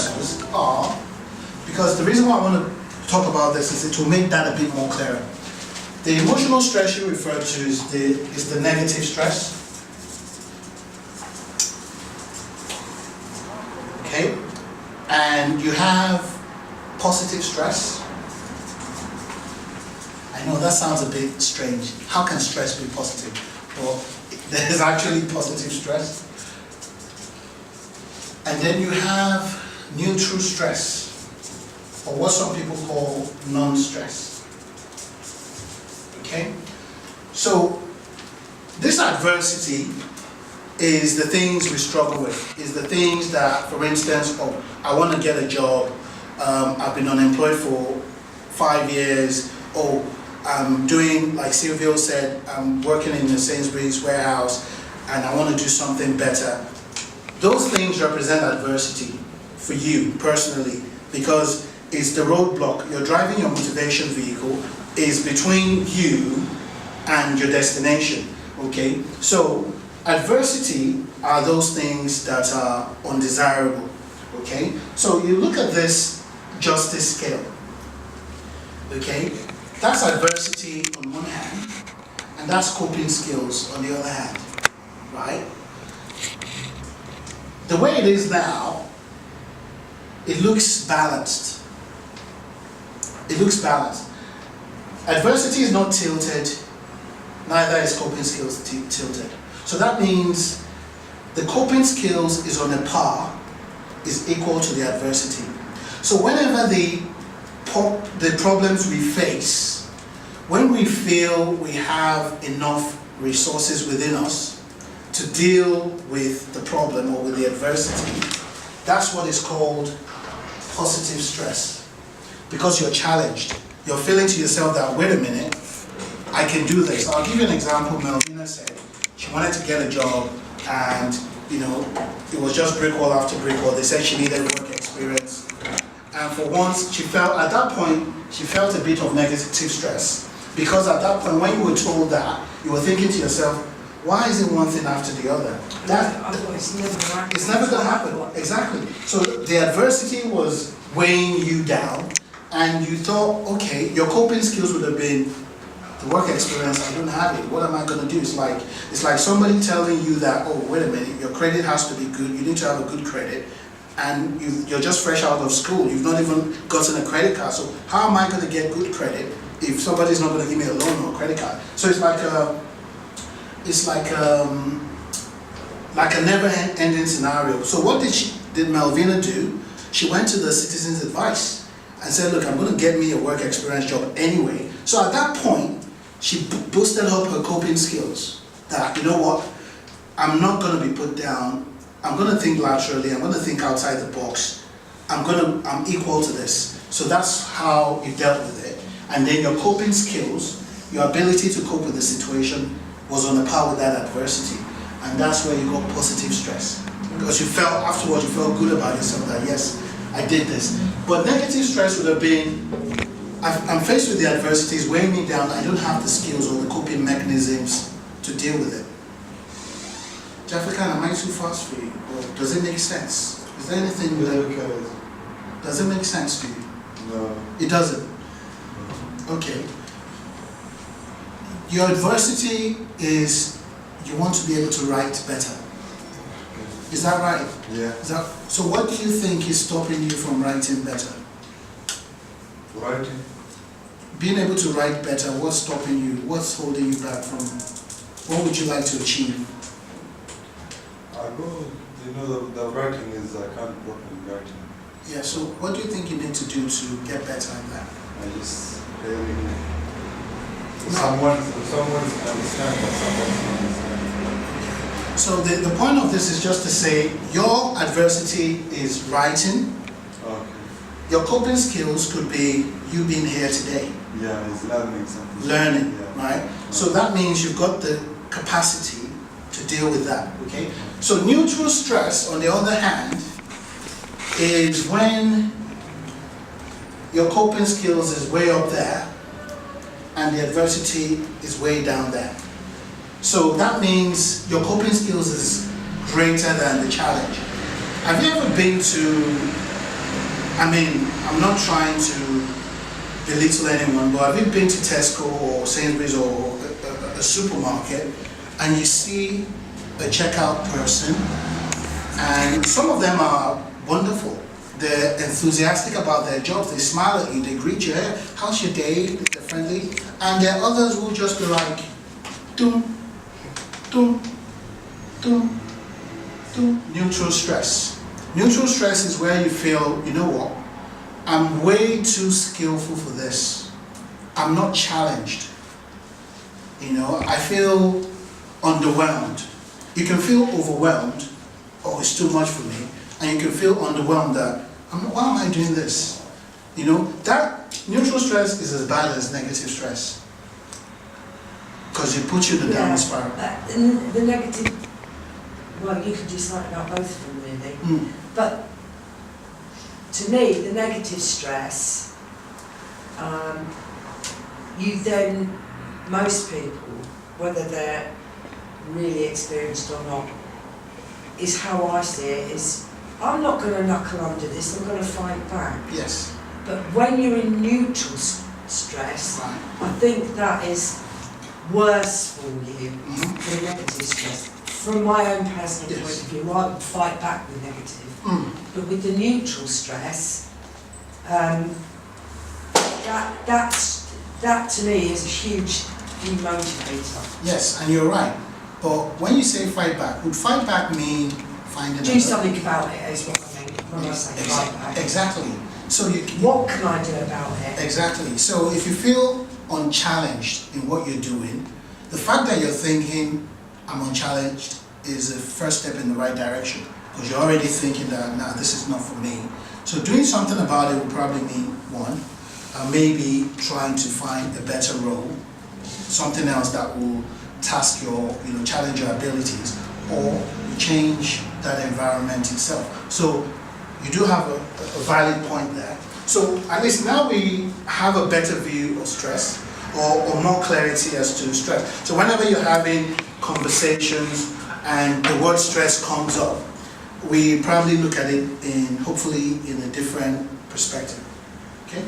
stressors are, because the reason why I want to talk about this is it will make that a bit more clearer. The emotional stress you refer to is the negative stress. Okay? And you have positive stress. I know that sounds a bit strange. How can stress be positive? Well, there is actually positive stress. And then you have neutral stress, or what some people call non-stress. Okay? So, this adversity is the things we struggle with, is the things that, for instance, oh, I want to get a job, I've been unemployed for 5 years, oh, I'm doing, like Silvio said, I'm working in the Sainsbury's warehouse and I want to do something better. Those things represent adversity for you personally, because it's the roadblock. You're driving your motivation vehicle, is between you and your destination. Okay? So adversity are those things that are undesirable. Okay? So you look at this justice scale. Okay? That's adversity on one hand, and that's coping skills on the other hand. Right? The way it is now, it looks balanced. It looks balanced. Adversity is not tilted, neither is coping skills tilted. So that means the coping skills is on a par, is equal to the adversity. So whenever the problems we face, when we feel we have enough resources within us to deal with the problem or with the adversity, that's what is called positive stress. Because you're challenged. You're feeling to yourself that, wait a minute, I can do this. I'll give you an example. Melvina said she wanted to get a job and, it was just brick wall after brick wall. They said she needed work experience. And for once, at that point, she felt a bit of negative stress. Because at that point, when you were told that, you were thinking to yourself, why is it one thing after the other? It's never going to happen. Exactly. So the adversity was weighing you down, and you thought, okay, your coping skills would have been the work experience. I don't have it. What am I going to do? It's like somebody telling you that, oh, wait a minute, your credit has to be good. You need to have a good credit, and you're just fresh out of school. You've not even gotten a credit card. So how am I going to get good credit if somebody's not going to give me a loan or a credit card? So it's like a never-ending scenario. So what did Melvina do? She went to the Citizens Advice and said, look, I'm going to get me a work experience job anyway. So at that point, she boosted up her coping skills. That, you know what, I'm not going to be put down. I'm going to think laterally. I'm going to think outside the box. I'm equal to this. So that's how you dealt with it. And then your coping skills, your ability to cope with the situation was on a par with that adversity. And that's where you got positive stress. Because afterwards you felt good about yourself that, yes, I did this. But negative stress would have been, I'm faced with the adversities weighing me down, I don't have the skills or the coping mechanisms to deal with it. Jafrican, am I too fast for you? Or does it make sense? Is there anything does it make sense to you? No. It doesn't? Okay. Your adversity is you want to be able to write better. Is that right? Yeah. So what do you think is stopping you from writing better? Writing? Being able to write better, what's stopping you? What's holding you back from? What would you like to achieve? The writing is, I can't work in writing. Yeah, so what do you think you need to do to get better at that? I just really, someone understands what someone understands. So the point of this is just to say your adversity is writing. Okay. Your coping skills could be you being here today. Yeah, it's learning something. Learning, yeah. right? So that means you've got the capacity to deal with that, okay? So neutral stress, on the other hand, is when your coping skills is way up there and the adversity is way down there. So that means your coping skills is greater than the challenge. Have you ever been to I mean, I'm not trying to belittle anyone, but have you been to Tesco or Sainsbury's or a supermarket and you see a checkout person, and some of them are wonderful. They're enthusiastic about their jobs. They smile at you. They greet you. Hey, how's your day? They're friendly. And there are others who just be like, doom, doom, doom, doom. Neutral stress. Neutral stress is where you feel, you know what? I'm way too skillful for this. I'm not challenged. You know, I feel underwhelmed. You can feel overwhelmed, oh, it's too much for me. And you can feel underwhelmed that, why am I doing this? You know, that neutral stress is as bad as negative stress. Because it puts you in a downward spiral. The negative, well, you can do something about both of them really. But to me, the negative stress, you then, most people, whether they're really experienced or not, is how I see it, is I'm not going to knuckle under this, I'm going to fight back. Yes. But when you're in neutral stress, Right. I think that is worse for you than negative stress. From my own personal Yes. point of view, I would fight back with negative. But with the neutral stress, that to me is a huge demotivator. Yes, and you're right. But when you say fight back, would fight back mean finding Do something about it is what I mean when I say fight back. Exactly. So What can I do about it? Exactly. So if you feel unchallenged in what you're doing, the fact that you're thinking, I'm unchallenged, is the first step in the right direction. Because you're already thinking that, nah, this is not for me. So doing something about it will probably mean, one, maybe trying to find a better role, something else that will task your, challenge your abilities, or you change that environment itself. So you do have a valid point there. So at least now we have a better view of stress, or more clarity as to stress. So whenever you're having conversations and the word stress comes up, we probably look at it hopefully in a different perspective. Okay?